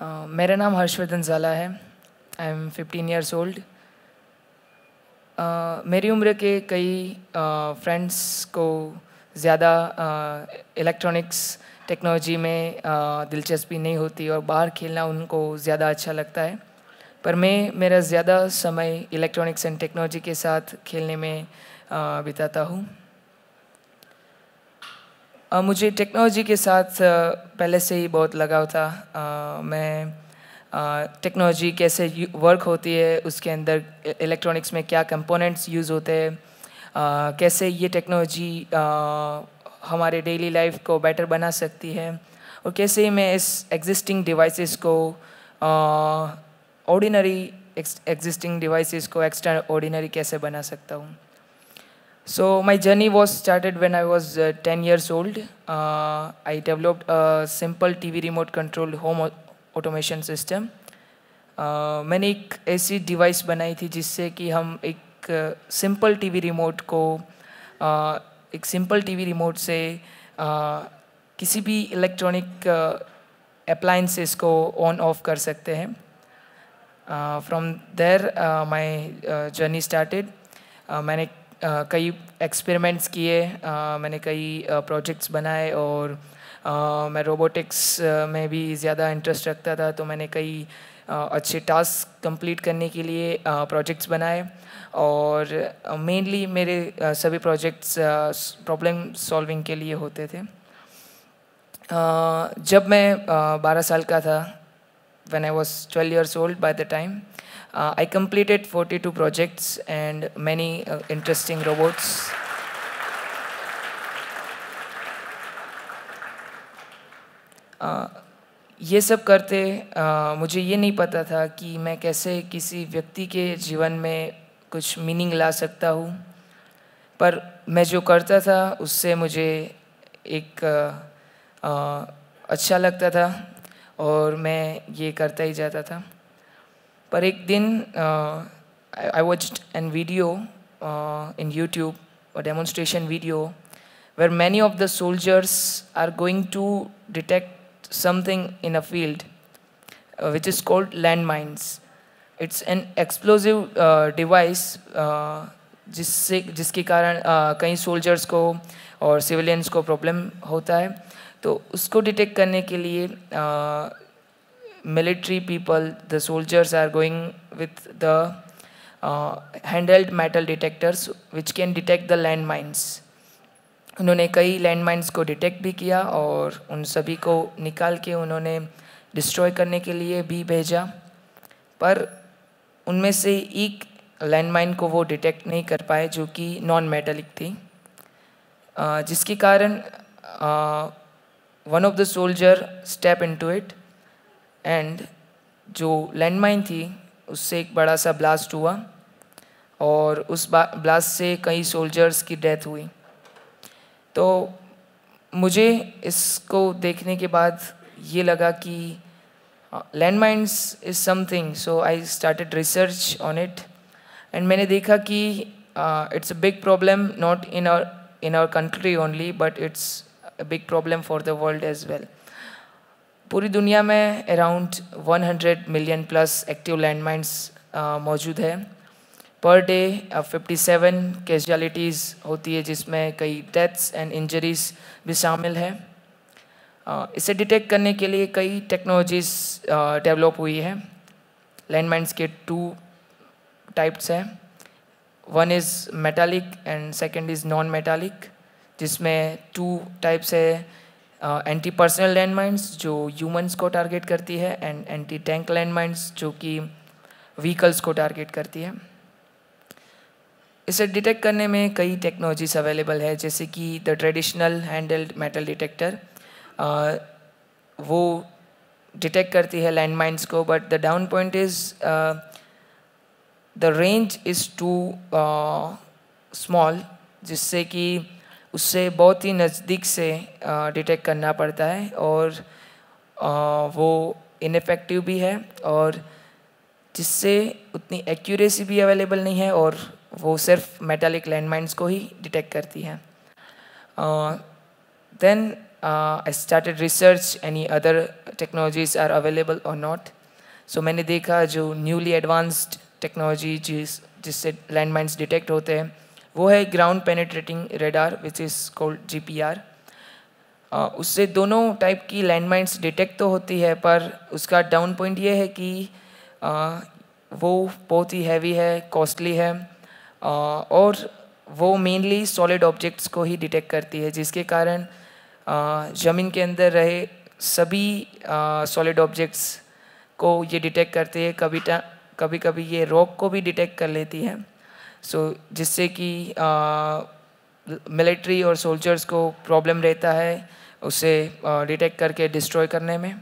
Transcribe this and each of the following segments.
मेरा नाम हर्षवर्धन ज़ाला है। I am 15 years old. मेरी उम्र के कई फ्रेंड्स को ज़्यादा इलेक्ट्रॉनिक्स टेक्नोलॉजी में दिलचस्पी नहीं होती और बाहर खेलना उनको ज़्यादा अच्छा लगता है। पर मैं मेरा ज़्यादा समय इलेक्ट्रॉनिक्स एंड टेक्नोलॉजी के साथ खेलने में बिताता हूँ। मुझे टेक्नोलॉजी के साथ पहले से ही बहुत लगाव था। मैं टेक्नोलॉजी कैसे वर्क होती है, उसके अंदर इलेक्ट्रॉनिक्स में क्या कंपोनेंट्स यूज़ होते हैं, कैसे ये टेक्नोलॉजी हमारे डेली लाइफ को बेटर बना सकती है और कैसे मैं इस एग्जिस्टिंग डिवाइसेस को ऑर्डिनरी एग्जिस्टिंग डिवाइसेस को एक्स्ट्रा ऑर्डिनरी कैसे बना सकता हूँ। So my journey was started when I was 10 years old. I developed a simple TV remote controlled home automation system. मैंने एक ऐसी डिवाइस बनाई थी जिससे कि हम एक सिंपल टीवी रिमोट को एक सिंपल टीवी रिमोट से किसी भी इलेक्ट्रॉनिक अप्लायंसेस को ऑन ऑफ कर सकते हैं। From there my journey started. मैंने कई एक्सपेरिमेंट्स किए, मैंने कई प्रोजेक्ट्स बनाए और मैं रोबोटिक्स में भी ज़्यादा इंटरेस्ट रखता था, तो मैंने कई अच्छे टास्क कंप्लीट करने के लिए प्रोजेक्ट्स बनाए और मेनली मेरे सभी प्रोजेक्ट्स प्रॉब्लम सॉल्विंग के लिए होते थे। जब मैं 12 साल का था, when I was 12 years old by the time, I completed 42 projects and many interesting robots. ये सब करते मुझे ये नहीं पता था कि मैं कैसे किसी व्यक्ति के जीवन में कुछ मीनिंग ला सकता हूँ, पर मैं जो करता था उससे मुझे एक अच्छा लगता था और मैं ये करता ही जाता था। पर एक दिन I watched a video in YouTube, a demonstration video, where many of the soldiers are going to detect something in a field, which is called landmines. It's an explosive device जिसके कारण कई सोल्जर्स को और civilians को problem होता है। तो उसको डिटेक्ट करने के लिए military people, the soldiers are going with the handheld metal detectors which can detect the landmines. उन्होंने कई लैंडमाइंस को डिटेक्ट भी किया और उन सभी को निकाल के उन्होंने डिस्ट्रॉय करने के लिए भी भेजा, पर उनमें से एक लैंडमाइन को वो डिटेक्ट नहीं कर पाए जो कि नॉन मेटालिक थी, जिसके कारण one of the soldier step into it and जो लैंडमाइन थी उससे एक बड़ा सा ब्लास्ट हुआ और उस ब्लास्ट से कई सोल्जर्स की डेथ हुई। तो मुझे इसको देखने के बाद ये लगा कि landmines is something, so I started research on it and मैंने देखा कि it's a big problem not in our country only but it's a big problem for the world as well. पूरी दुनिया में around 100 million plus active landmines मौजूद है। Per day 57 casualties होती है जिसमें कई डेथ्स एंड इंजरीज भी शामिल है। इसे डिटेक्ट करने के लिए कई टेक्नोलॉजीज़ डेवलप हुई है। लैंडमाइंस के 2 टाइप्स हैं, one is metallic and second is non metallic, जिसमें 2 टाइप्स है, एंटी पर्सनल लैंडमाइंस जो ह्यूमंस को टारगेट करती है एंड एंटी टैंक लैंडमाइंस जो कि व्हीकल्स को टारगेट करती है। इसे डिटेक्ट करने में कई टेक्नोलॉजीज अवेलेबल है, जैसे कि the traditional handheld metal detector, वो डिटेक्ट करती है लैंडमाइंस को, but the down point is the range is too small, जिससे कि उससे बहुत ही नज़दीक से डिटेक्ट करना पड़ता है और वो इनफेक्टिव भी है और जिससे उतनी एक्यूरेसी भी अवेलेबल नहीं है और वो सिर्फ मेटालिक लैंडमाइंस को ही डिटेक्ट करती है। Then I started research any other technologies are available or not. So मैंने देखा जो न्यूली एडवांस्ड टेक्नोलॉजी जिससे लैंड माइन्स डिटेक्ट होते हैं वो है ground penetrating radar which is called GPR. उससे दोनों टाइप की लैंड माइन्स डिटेक्ट तो होती है पर उसका डाउन पॉइंट ये है कि वो बहुत ही हैवी है, कॉस्टली है और वो मेनली सॉलिड ऑब्जेक्ट्स को ही डिटेक्ट करती है, जिसके कारण ज़मीन के अंदर रहे सभी सॉलिड ऑब्जेक्ट्स को ये डिटेक्ट करती है. कभी कभी ये रॉक को भी डिटेक्ट कर लेती है. जिससे कि मिलिट्री और सोल्जर्स को प्रॉब्लम रहता है उसे डिटेक्ट करके डिस्ट्रॉय करने में.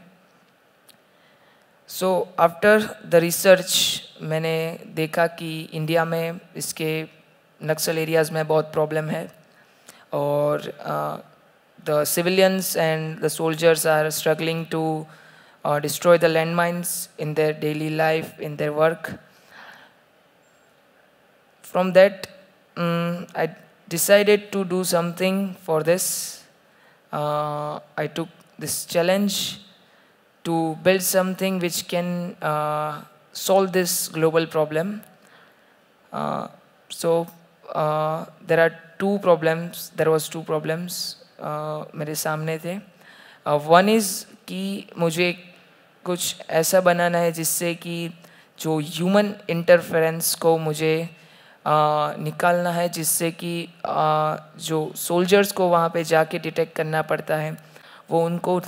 आफ्टर द रिसर्च मैंने देखा कि इंडिया में इसके नक्सल एरियाज़ में बहुत प्रॉब्लम है और the civilians and the soldiers are struggling to destroy the landmines in their daily life, in their work. From that, I decided to do something for this. I took this challenge to build something which can solve this global problem. There are two problems. There was two problems मेरे सामने थे. One is कि मुझे कुछ ऐसा बनाना है जिससे कि जो ह्यूमन इंटरफेरेंस को मुझे निकालना है, जिससे कि जो सोल्जर्स को वहाँ पे जाके डिटेक्ट करना पड़ता है वो उनको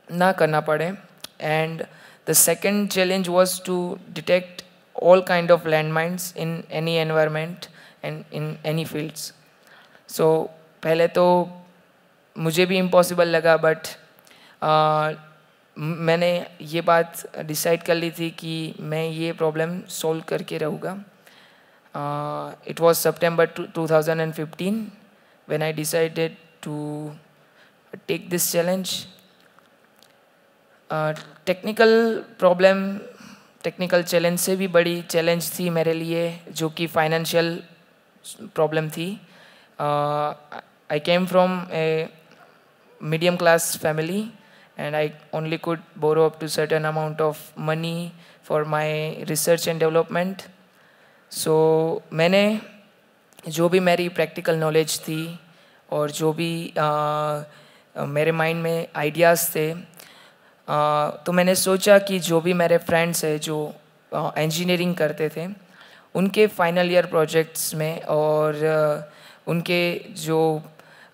ना करना पड़े. And the second challenge was to detect all kind of land mines in any environment and in any fields. पहले तो मुझे भी इम्पॉसिबल लगा, बट मैंने ये बात डिसाइड कर ली थी कि मैं ये प्रॉब्लम सॉल्व करके रहूँगा. It was September 2015 when I decided to take this challenge. Technical challenge से भी बड़ी चैलेंज थी मेरे लिए, जो कि फाइनेंशियल प्रॉब्लम थी. I came from a medium class family and I only could borrow up to certain amount of money for my research and development. मैंने जो भी मेरी प्रैक्टिकल नॉलेज थी और जो भी मेरे माइंड में आइडियाज़ थे, तो मैंने सोचा कि जो भी मेरे फ्रेंड्स हैं जो इंजीनियरिंग करते थे उनके फाइनल ईयर प्रोजेक्ट्स में और उनके जो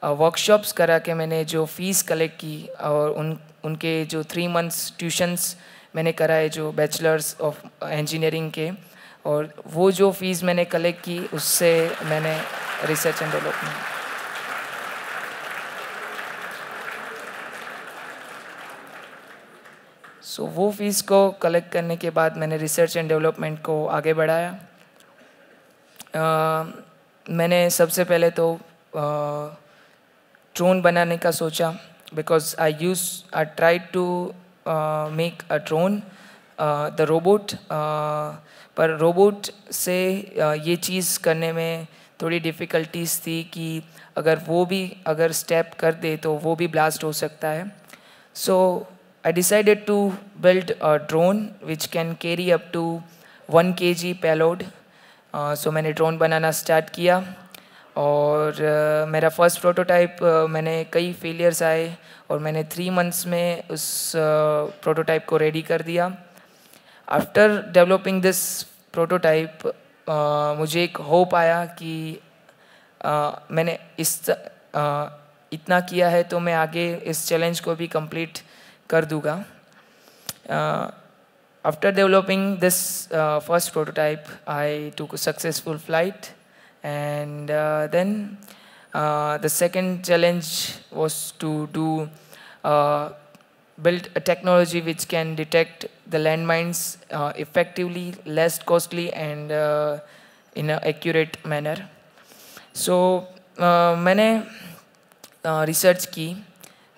वर्कशॉप्स करा के मैंने जो फ़ीस कलेक्ट की और उनके जो 3 months ट्यूशन्स मैंने कराए जो बैचलर्स ऑफ इंजीनियरिंग के, और वो जो फ़ीस मैंने कलेक्ट की उससे मैंने रिसर्च एंड डेवलपमेंट. वो फ़ीस को कलेक्ट करने के बाद मैंने रिसर्च एंड डेवलपमेंट को आगे बढ़ाया. मैंने सबसे पहले तो ड्रोन बनाने का सोचा, because I tried to make a drone, the robot, पर रोबोट से ये चीज़ करने में थोड़ी डिफ़िकल्टीज थी कि अगर स्टेप कर दे तो वो भी ब्लास्ट हो सकता है. I decided to build a drone which can carry up to 1 kg payload. मैंने ड्रोन बनाना स्टार्ट किया और मेरा फर्स्ट प्रोटोटाइप मैंने कई फेलियर्स आए और मैंने 3 months में उस प्रोटोटाइप को रेडी कर दिया. आफ्टर डेवलपिंग दिस प्रोटोटाइप मुझे एक होप आया कि मैंने इतना किया है तो मैं आगे इस चैलेंज को भी कंप्लीट कर दूँगा. After developing this first prototype I took a successful flight. And then the second challenge was to build a technology which can detect the landmines effectively, less costly, and in an accurate manner. मैंने research की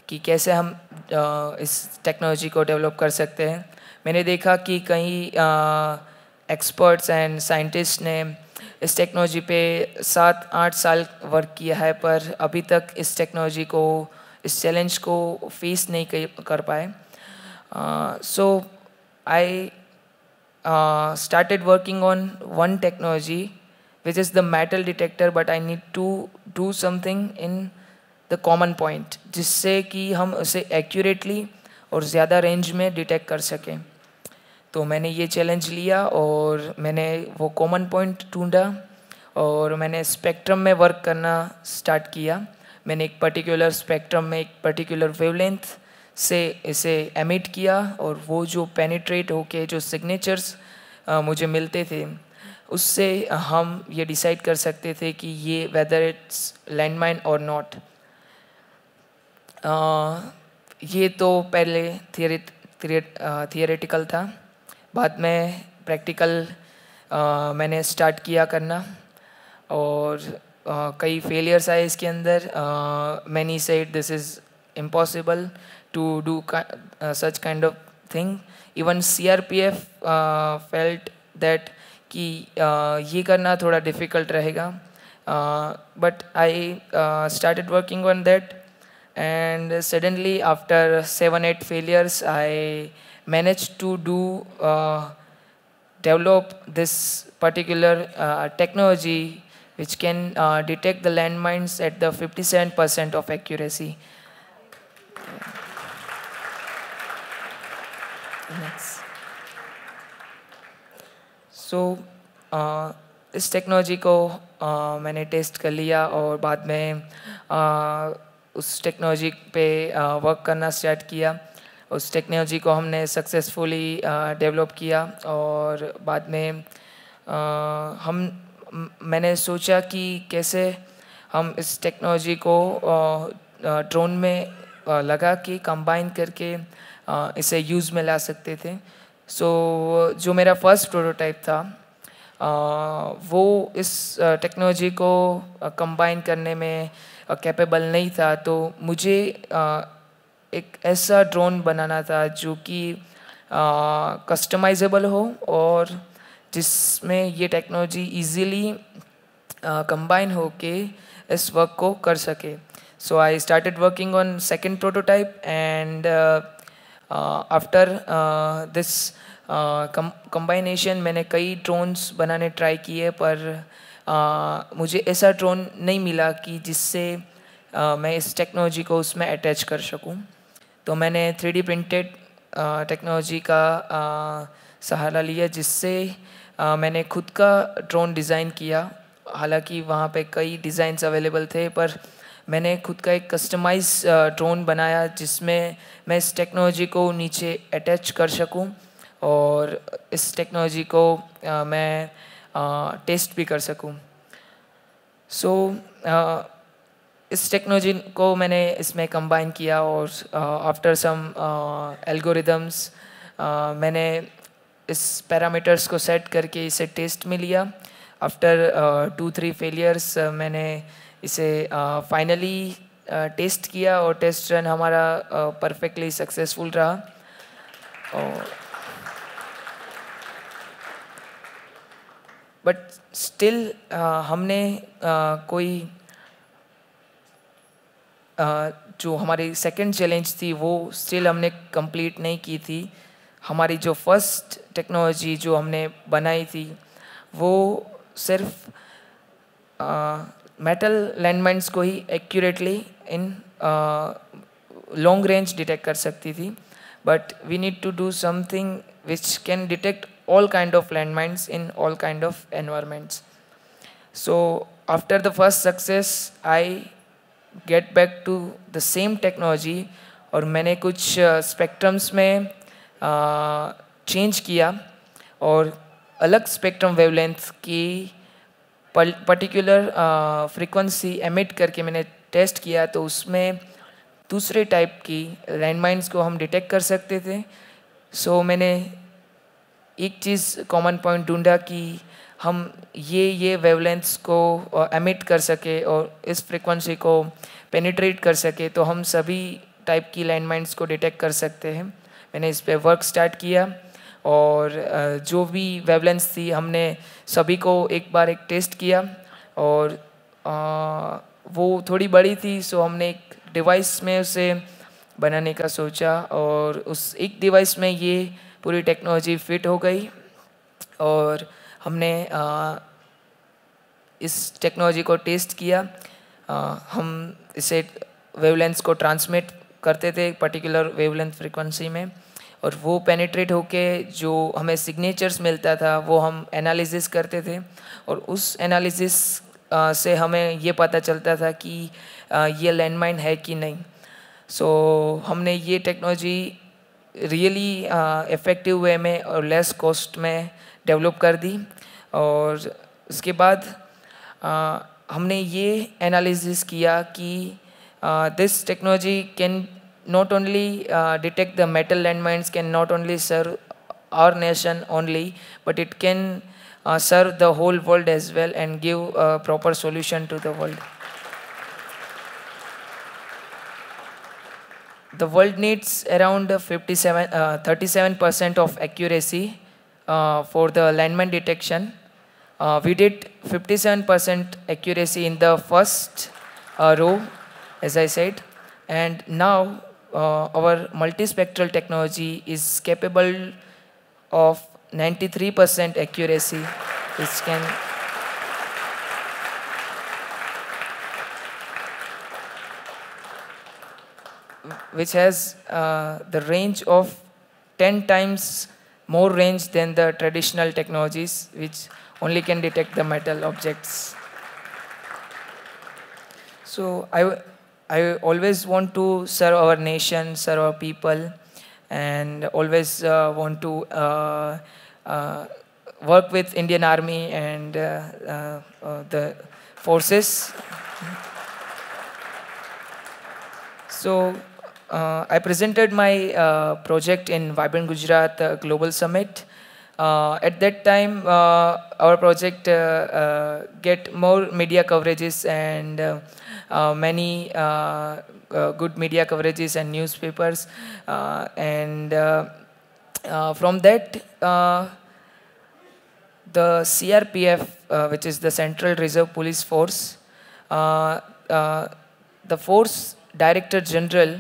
कि कैसे हम इस technology को develop कर सकते हैं. मैंने देखा कि कई एक्सपर्ट्स एंड साइंटिस्ट ने इस टेक्नोलॉजी पे 7-8 साल वर्क किया है, पर अभी तक इस चैलेंज को फेस नहीं कर पाए. So I started working on one technology, which is the metal detector, but I need to do something in the common point, जिससे कि हम उसे accurately और ज़्यादा रेंज में डिटेक्ट कर सकें. तो मैंने ये चैलेंज लिया और मैंने वो कॉमन पॉइंट ढूंढा और मैंने स्पेक्ट्रम में वर्क करना स्टार्ट किया. मैंने एक पर्टिकुलर स्पेक्ट्रम में एक पर्टिकुलर वेवलेंथ से इसे एमिट किया और वो जो पेनिट्रेट होके जो सिग्नेचर्स मुझे मिलते थे उससे हम ये डिसाइड कर सकते थे कि ये वेदर इट्स लैंडमाइन और नॉट. ये तो पहले थियरेटिकल था. बाद में प्रैक्टिकल मैंने स्टार्ट किया करना और कई फेलियर्स आए इसके अंदर. Many said this is impossible to do such kind of thing. Even CRPF felt that कि ये करना थोड़ा difficult रहेगा. But I started working on that, and suddenly after 7-8 failures I managed to develop this particular technology which can detect the landmines at the 57% of accuracy. Next. So इस technology को मैंने test कर लिया और बाद में उस टेक्नोलॉजी पे वर्क करना स्टार्ट किया. उस टेक्नोलॉजी को हमने सक्सेसफुली डेवलप किया और बाद में मैंने सोचा कि कैसे हम इस टेक्नोलॉजी को ड्रोन में लगा के कंबाइन करके इसे यूज़ में ला सकते थे. सो जो मेरा फर्स्ट प्रोटोटाइप था वो इस टेक्नोलॉजी को कंबाइन करने में कैपेबल नहीं था. तो मुझे एक ऐसा ड्रोन बनाना था जो कि कस्टमाइजेबल हो और जिसमें ये टेक्नोलॉजी इजीली कंबाइन हो के इस वर्क को कर सके. So I started working on second prototype and after this combination मैंने कई ड्रोन्स बनाने ट्राई किए पर मुझे ऐसा ड्रोन नहीं मिला कि जिससे मैं इस टेक्नोलॉजी को उसमें अटैच कर सकूं. तो मैंने 3D प्रिंटेड टेक्नोलॉजी का सहारा लिया जिससे मैंने खुद का ड्रोन डिज़ाइन किया. हालांकि वहाँ पे कई डिज़ाइंस अवेलेबल थे पर मैंने खुद का एक कस्टमाइज ड्रोन बनाया जिसमें मैं इस टेक्नोलॉजी को नीचे अटैच कर सकूं और इस टेक्नोलॉजी को मैं टेस्ट भी कर सकूं. सो इस टेक्नोलॉजी को मैंने इसमें कंबाइन किया और आफ्टर सम एल्गोरिदम्स मैंने इस पैरामीटर्स को सेट करके इसे टेस्ट में लिया. आफ्टर 2-3 फेलियर्स मैंने इसे फाइनली टेस्ट किया और टेस्ट रन हमारा परफेक्टली सक्सेसफुल रहा. और बट स्टिल हमने कोई जो हमारी सेकंड चैलेंज थी वो स्टिल हमने कंप्लीट नहीं की थी. हमारी जो फर्स्ट टेक्नोलॉजी जो हमने बनाई थी वो सिर्फ मेटल लैंडमाइंस को ही accurately in long range detect कर सकती थी. But we need to do something which can detect all kind of landmines in all kind of environments. So after the first success I get back to the same technology और मैंने कुछ spectrums में change किया और अलग spectrum wavelength की particular frequency emit करके मैंने टेस्ट किया. तो उसमें दूसरे टाइप की लैंडमाइंस को हम डिटेक्ट कर सकते थे. सो मैंने एक चीज़ कॉमन पॉइंट ढूंढा कि हम ये वेवलेंथ्स को एमिट कर सके और इस फ्रीक्वेंसी को पेनिट्रेट कर सके तो हम सभी टाइप की लैंडमाइंस को डिटेक्ट कर सकते हैं. मैंने इस पे वर्क स्टार्ट किया और जो भी वेवलेंथ्स थी हमने सभी को एक बार एक टेस्ट किया और वो थोड़ी बड़ी थी. सो हमने एक डिवाइस में उसे बनाने का सोचा, और उस एक डिवाइस में ये पूरी टेक्नोलॉजी फिट हो गई। और हमने इस टेक्नोलॉजी को टेस्ट किया। हम इसे वेवलेंथ को ट्रांसमिट करते थे पर्टिकुलर वेवलेंथ फ्रीक्वेंसी में, और वो पेनिट्रेट होके जो हमें सिग्नेचर्स मिलता था वो हम एनालिसिस करते थे, और उस एनालिसिस से हमें ये पता चलता था कि ये लैंडमाइन है कि नहीं। सो हमने ये टेक्नोलॉजी रियली इफ़ेक्टिव वे में और लेस कॉस्ट में डेवलप कर दी। और उसके बाद हमने ये एनालिसिस किया कि this technology can not only detect the metal landmines, can not only serve our nation only, but it can serve the whole world as well and give a proper solution to the world. The world needs around 37% of accuracy for the landmine detection. We did 57% accuracy in the first row, as I said, and now our multispectral technology is capable of 93% accuracy, which has the range of 10 times more range than the traditional technologies, which only can detect the metal objects. So I always want to serve our nation, serve our people, and always want to work with Indian Army and the forces. So I presented my project in Vibrant Gujarat Global Summit. At that time, our project get more media coverages and many good media coverages and newspapers. From that, the CRPF, which is the Central Reserve Police Force, the Force Director General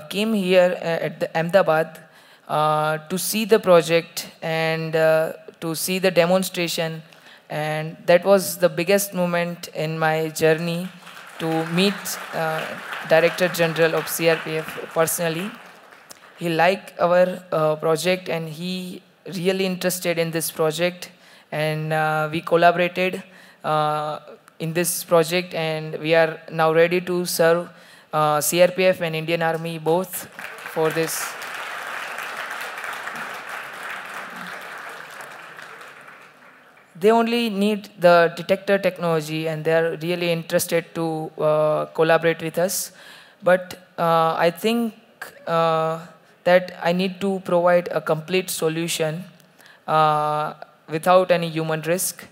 came here at the Ahmedabad to see the project and to see the demonstration, and that was the biggest moment in my journey to meet Director General of CRPF personally. He liked our project and he really interested in this project, and we collaborated in this project, and we are now ready to serve CRPF and Indian Army both for this. They only need the detector technology and they are really interested to collaborate with us. But I think that I need to provide a complete solution without any human risk.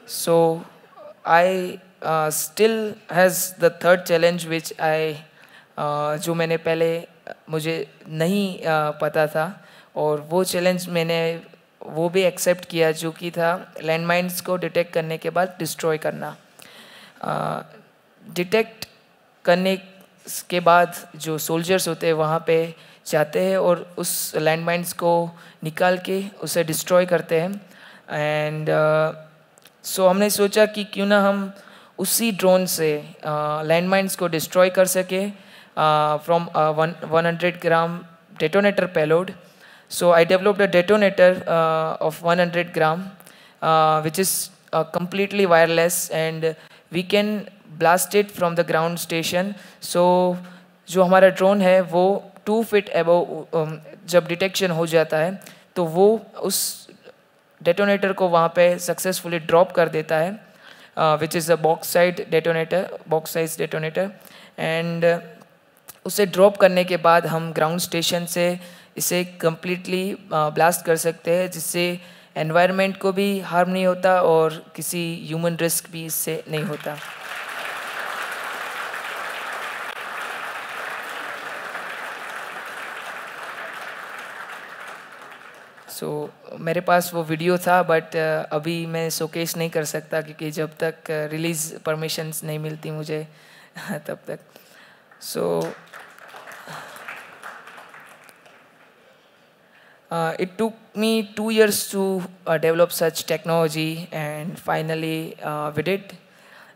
So I still has the third challenge which I जो मैंने पहले मुझे नहीं पता था, और वो challenge मैंने वो भी एक्सेप्ट किया जो कि था लैंडमाइंस को डिटेक्ट करने के बाद डिस्ट्रॉय करना। डिटेक्ट करने के बाद जो सोल्जर्स होते हैं वहाँ पे जाते हैं और उस लैंडमाइंस को निकाल के उसे डिस्ट्रॉय करते हैं। एंड सो हमने सोचा कि क्यों ना हम उसी ड्रोन से लैंडमाइंस को डिस्ट्रॉय कर सके from 100 gram detonator payload. So I developed a detonator of 100 gram, which is completely wireless, and we can blast it from the ground station. So जो हमारा ड्रोन है वो 2 feet above जब detection हो जाता है तो वो उस डेटोनेटर को वहाँ पे सक्सेसफुली ड्रॉप कर देता है, which is a box size detonator. And उसे ड्रॉप करने के बाद हम ग्राउंड स्टेशन से इसे कम्प्लीटली ब्लास्ट कर सकते हैं, जिससे एनवायरनमेंट को भी हार्म नहीं होता और किसी ह्यूमन रिस्क भी इससे नहीं होता। मेरे पास वो वीडियो था, बट अभी मैं शोकेस नहीं कर सकता क्योंकि जब तक रिलीज़ परमिशंस नहीं मिलती मुझे तब तक। It took me 2 years to develop such technology, and finally we did.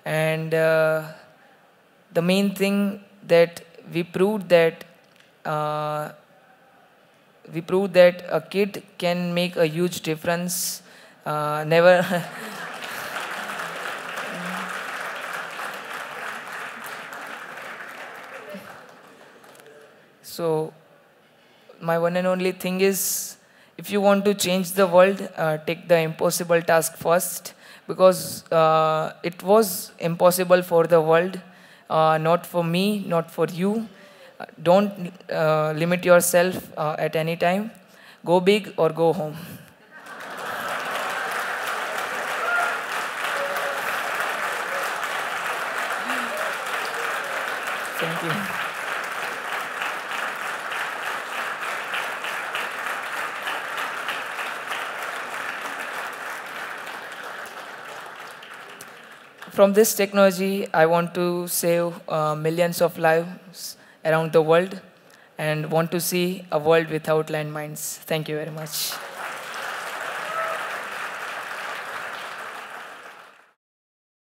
And the main thing that we proved that uh, a kid can make a huge difference. Never. So my one and only thing is, if you want to change the world, take the impossible task first, because it was impossible for the world, not for me, not for you. Don't limit yourself at any time. Go big or go home. Thank you. From this technology, I want to save millions of lives around the world and want to see a world without landmines. Thank you very much.